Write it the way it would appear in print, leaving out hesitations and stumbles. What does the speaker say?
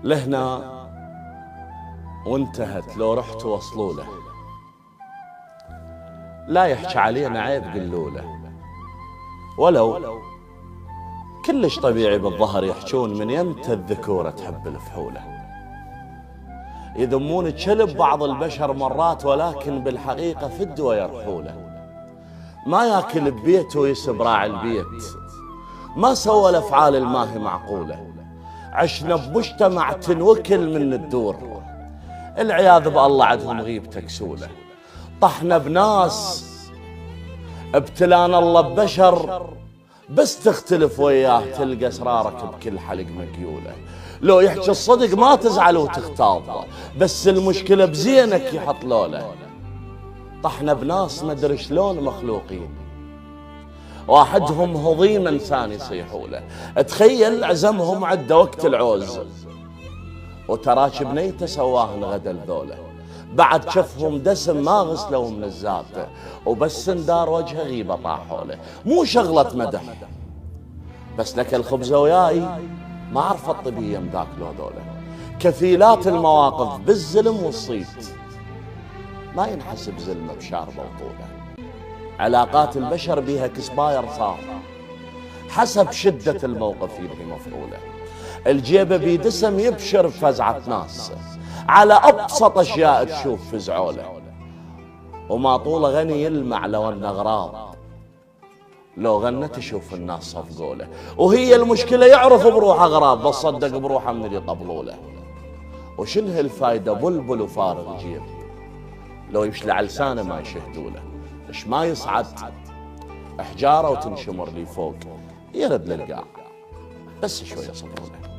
لهنا وانتهت، لو رحت وصلوا له لا يحكي علينا عيب قلوا له، ولو كلش طبيعي بالظهر يحجون من يمتى الذكورة تحب الفحولة. يذمون كلب بعض البشر مرات، ولكن بالحقيقة فدوا يرحوله. ما ياكل ببيته ويسب راعي البيت، ما سوى الافعال الماهي معقولة. عشنا بمجتمع تنوكل من الدور، العياذ بالله عندهم غيبة كسولة. طحنا بناس ابتلانا الله ببشر، بس تختلف وياه تلقى اسرارك بكل حلق مقيولة. لو يحكي الصدق ما تزعل وتختاض، بس المشكلة بزينك يحط لوله. طحنا بناس مدري شلون مخلوقين، واحدهم هضيم انسان يصيحوا له. تخيل عزمهم عدى وقت العوز، وتراك بنيته سواهن غدا الذوله. بعد شفهم دسم ما غسلوا من الزابته، وبس اندار وجهه غيبه طاحوا له. مو شغله مدح، بس لك الخبزه وياي ما عرفت طبيه مذاك لو ذوله. كفيلات المواقف بالزلم والصيت، ما ينحسب زلمه بشاربه وطوله. علاقات البشر بيها كسباير صار، حسب شدة الموقف ينهي مفعوله. الجيبة بيدسم يبشر بفزعة ناس، على أبسط أشياء تشوف فزعوله. وما طوله غني يلمع لو أنه غراب، لو غنى تشوف الناس صفقوله. وهي المشكلة يعرف بروحه غراب، بس صدق بروحه من اللي يطبلوله. وشنه الفايدة بلبل وفارغ جيب، لو يشلع لسانه ما يشهدوله. ايش ما يصعد احجاره وتنشمر لي فوق، يرد للقاع، بس شويه صبرونه.